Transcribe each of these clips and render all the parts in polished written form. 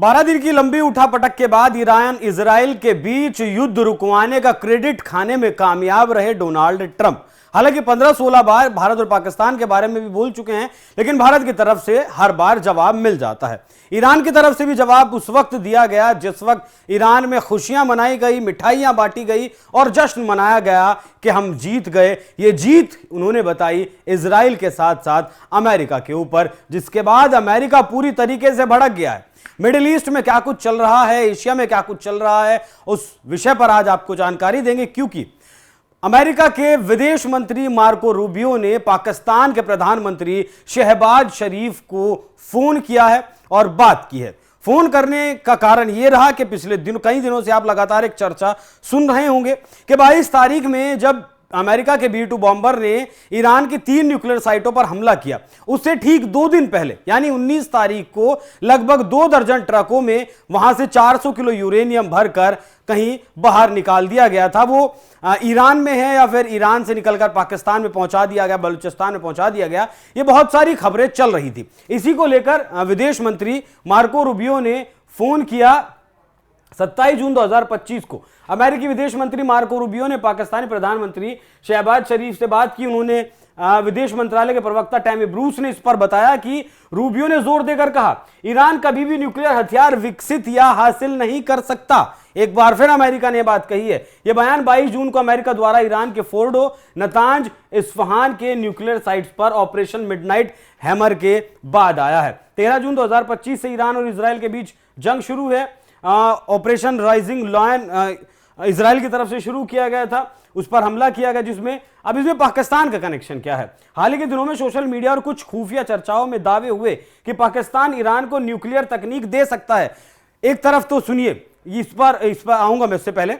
12 दिन की लंबी उठापटक के बाद ईरान इजराइल के बीच युद्ध रुकवाने का क्रेडिट खाने में कामयाब रहे डोनाल्ड ट्रंप। हालांकि 15-16 बार भारत और पाकिस्तान के बारे में भी बोल चुके हैं, लेकिन भारत की तरफ से हर बार जवाब मिल जाता है। ईरान की तरफ से भी जवाब उस वक्त दिया गया जिस वक्त ईरान में खुशियां मनाई गई, मिठाइयां बांटी गई और जश्न मनाया गया कि हम जीत गए। ये जीत उन्होंने बताई इजराइल के साथ साथ अमेरिका के ऊपर, जिसके बाद अमेरिका पूरी तरीके से भड़क गया है। मिडिल ईस्ट में क्या कुछ चल रहा है, एशिया में क्या कुछ चल रहा है, उस विषय पर आज आपको जानकारी देंगे, क्योंकि अमेरिका के विदेश मंत्री मार्को रूबियो ने पाकिस्तान के प्रधानमंत्री शहबाज शरीफ को फोन किया है और बात की है। फोन करने का कारण यह रहा कि पिछले कई दिनों से आप लगातार एक चर्चा सुन रहे होंगे कि 22 तारीख में जब अमेरिका के B-2 बॉम्बर ने ईरान की 3 न्यूक्लियर साइटों पर हमला किया, उससे ठीक 2 दिन पहले यानी 19 तारीख को लगभग 2 दर्जन ट्रकों में वहां से 400 किलो यूरेनियम भरकर कहीं बाहर निकाल दिया गया था। वो ईरान में है या फिर ईरान से निकलकर पाकिस्तान में पहुंचा दिया गया, बलूचिस्तान में पहुंचा दिया गया। ये बहुत सारी खबरें चल रही थी। इसी को लेकर विदेश मंत्री मार्को रूबियो ने फोन किया 27 जून 2025 को। अमेरिकी विदेश मंत्री मार्को रूबियो ने पाकिस्तानी प्रधानमंत्री शहबाज शरीफ से बात की। उन्होंने विदेश मंत्रालय के प्रवक्ता टैमी ब्रूस ने इस पर बताया कि रूबियो ने जोर देकर कहा, ईरान कभी भी न्यूक्लियर हथियार विकसित या हासिल नहीं कर सकता। एक बार फिर अमेरिका ने बात कही है। यह बयान 22 जून को अमेरिका द्वारा ईरान के फोर्डो, नतांज, इस्फहान के न्यूक्लियर साइट्स पर ऑपरेशन मिडनाइट हैमर के बाद आया है। 13 जून 2025 से ईरान और इजराइल के बीच जंग शुरू है। ऑपरेशन राइजिंग लॉयन इजराइल की तरफ से शुरू किया गया था, उस पर हमला किया गया, जिसमें अब इसमें पाकिस्तान का कनेक्शन क्या है। हाल ही के दिनों में सोशल मीडिया और कुछ खुफिया चर्चाओं में दावे हुए कि पाकिस्तान ईरान को न्यूक्लियर तकनीक दे सकता है। एक तरफ तो सुनिए, इस पर आऊंगा मैं, इससे पहले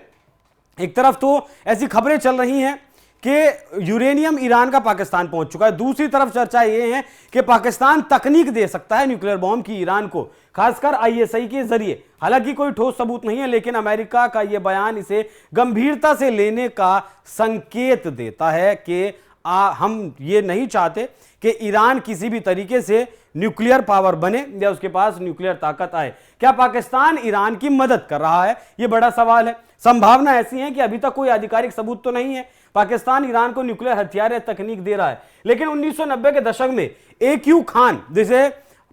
एक तरफ तो ऐसी खबरें चल रही हैं कि यूरेनियम ईरान का पाकिस्तान पहुंच चुका है, दूसरी तरफ चर्चा यह है कि पाकिस्तान तकनीक दे सकता है न्यूक्लियर बॉम्ब की ईरान को, खासकर ISI के जरिए। हालांकि कोई ठोस सबूत नहीं है, लेकिन अमेरिका का यह बयान इसे गंभीरता से लेने का संकेत देता है कि हम ये नहीं चाहते कि ईरान किसी भी तरीके से न्यूक्लियर पावर बने या उसके पास न्यूक्लियर ताकत आए। क्या पाकिस्तान ईरान की मदद कर रहा है? यह बड़ा सवाल है। संभावना ऐसी है कि अभी तक कोई आधिकारिक सबूत तो नहीं है पाकिस्तान ईरान को न्यूक्लियर हथियार या तकनीक दे रहा है, लेकिन 1990 के दशक में AQ खान, जिसे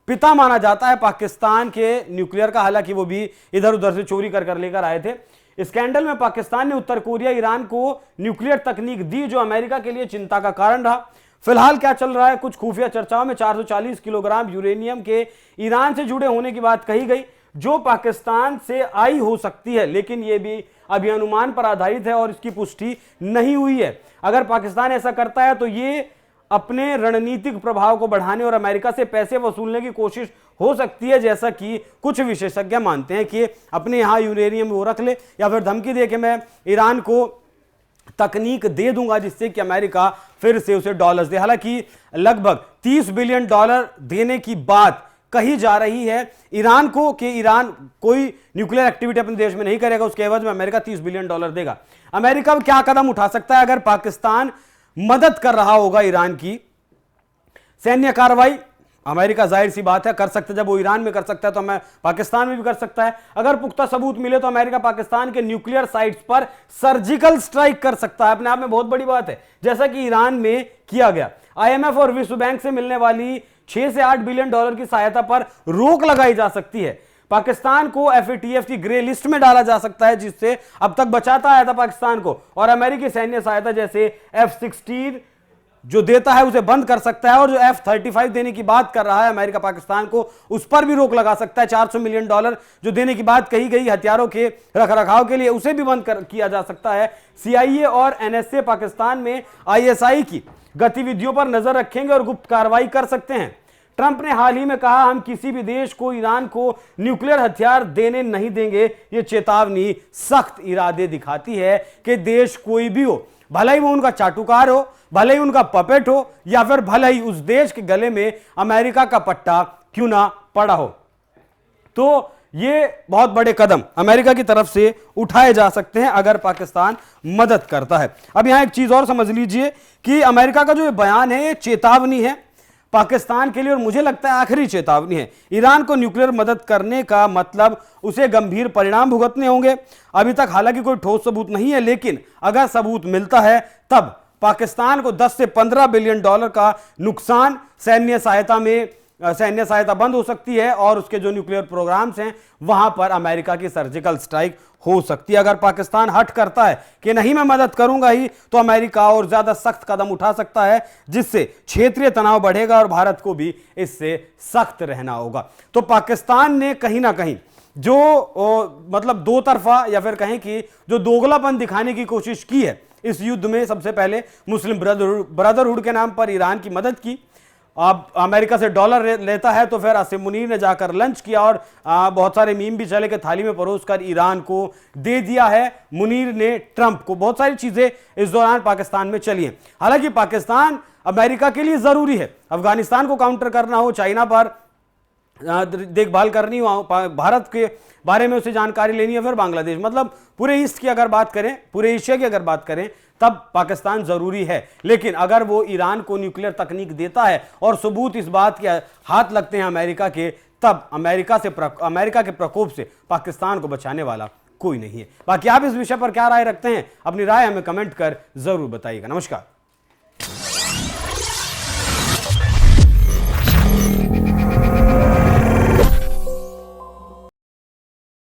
पिता माना जाता है पाकिस्तान के न्यूक्लियर का, हालांकि वो भी इधर उधर से चोरी कर लेकर आए थे, स्कैंडल में पाकिस्तान ने उत्तर कोरिया, ईरान को न्यूक्लियर तकनीक दी, जो अमेरिका के लिए चिंता का कारण रहा। फिलहाल क्या चल रहा है? कुछ खुफिया चर्चाओं में 440 किलोग्राम यूरेनियम के ईरान से जुड़े होने की बात कही गई, जो पाकिस्तान से आई हो सकती है, लेकिन यह भी अभी अनुमान पर आधारित है और इसकी पुष्टि नहीं हुई है। अगर पाकिस्तान ऐसा करता है तो ये अपने रणनीतिक प्रभाव को बढ़ाने और अमेरिका से पैसे वसूलने की कोशिश हो सकती है, जैसा कि कुछ विशेषज्ञ मानते हैं कि अपने यहां यूरेनियम वो रख ले या फिर धमकी दे कि मैं ईरान को तकनीक दे दूंगा जिससे कि अमेरिका फिर से उसे डॉलर्स दे। हालांकि लगभग $30 बिलियन देने की बात कही जा रही है ईरान को कि ईरान कोई न्यूक्लियर एक्टिविटी अपने देश में नहीं करेगा, उसके एवज में अमेरिका $30 बिलियन देगा। अमेरिका क्या कदम उठा सकता है अगर पाकिस्तान मदद कर रहा होगा ईरान की? सैन्य कार्रवाई अमेरिका जाहिर सी बात है कर सकता है, जब वो ईरान में कर सकता है तो हमें पाकिस्तान में भी कर सकता है। अगर पुख्ता सबूत मिले तो अमेरिका पाकिस्तान के न्यूक्लियर साइट्स पर सर्जिकल स्ट्राइक कर सकता है। अपने आप में बहुत बड़ी बात है, जैसा कि ईरान में किया गया। IMF और विश्व बैंक से मिलने वाली 6 से 8 बिलियन डॉलर की सहायता पर रोक लगाई जा सकती है। पाकिस्तान को FATF की ग्रे लिस्ट में डाला जा सकता है, जिससे अब तक बचाता आया था पाकिस्तान को, और अमेरिकी सैन्य सहायता जैसे F-16 जो देता है उसे बंद कर सकता है, और जो F-35 देने की बात कर रहा है अमेरिका पाकिस्तान को, उस पर भी रोक लगा सकता है। $400 मिलियन जो देने की बात कही गई हथियारों के रखरखाव के लिए, उसे भी बंद किया जा सकता है। CIA और NSA पाकिस्तान में ISI की गतिविधियों पर नजर रखेंगे और गुप्त कार्रवाई कर सकते हैं। ट्रंप ने हाल ही में कहा, हम किसी भी देश को ईरान को न्यूक्लियर हथियार देने नहीं देंगे। यह चेतावनी सख्त इरादे दिखाती है कि देश कोई भी हो, भले ही वो उनका चाटुकार हो, भले ही उनका पपेट हो, या फिर भले ही उस देश के गले में अमेरिका का पट्टा क्यों ना पड़ा हो, तो ये बहुत बड़े कदम अमेरिका की तरफ से उठाए जा सकते हैं अगर पाकिस्तान मदद करता है। अब यहां एक चीज और समझ लीजिए कि अमेरिका का जो बयान है ये चेतावनी है। पाकिस्तान के लिए और मुझे लगता है आखिरी चेतावनी है। ईरान को न्यूक्लियर मदद करने का मतलब उसे गंभीर परिणाम भुगतने होंगे। अभी तक हालांकि कोई ठोस सबूत नहीं है, लेकिन अगर सबूत मिलता है तब पाकिस्तान को 10 से 15 बिलियन डॉलर का नुकसान, सैन्य सहायता बंद हो सकती है और उसके जो न्यूक्लियर प्रोग्राम्स हैं वहां पर अमेरिका की सर्जिकल स्ट्राइक हो सकती है। अगर पाकिस्तान हट करता है कि नहीं मैं मदद करूंगा ही, तो अमेरिका और ज्यादा सख्त कदम उठा सकता है, जिससे क्षेत्रीय तनाव बढ़ेगा और भारत को भी इससे सख्त रहना होगा। तो पाकिस्तान ने कहीं ना कहीं जो मतलब दो तरफा या फिर कहें कि जो दोगलापन दिखाने की कोशिश की है इस युद्ध में, सबसे पहले मुस्लिम ब्रदरहुड के नाम पर ईरान की मदद की। अब अमेरिका से डॉलर लेता है तो फिर आसिम मुनीर ने जाकर लंच किया और बहुत सारे मीम भी चले कि थाली में परोसकर ईरान को दे दिया है मुनीर ने ट्रंप को। बहुत सारी चीजें इस दौरान पाकिस्तान में चली हैं। हालांकि पाकिस्तान अमेरिका के लिए जरूरी है, अफगानिस्तान को काउंटर करना हो, चाइना पर देखभाल करनी हो, भारत के बारे में उसे जानकारी लेनी है, फिर बांग्लादेश, मतलब पूरे ईस्ट की अगर बात करें, पूरे एशिया की अगर बात करें, तब पाकिस्तान जरूरी है। लेकिन अगर वो ईरान को न्यूक्लियर तकनीक देता है और सबूत इस बात के हाथ लगते हैं अमेरिका के, तब अमेरिका के प्रकोप से पाकिस्तान को बचाने वाला कोई नहीं है। बाकी आप इस विषय पर क्या राय रखते हैं? अपनी राय हमें कमेंट कर जरूर बताइएगा। नमस्कार।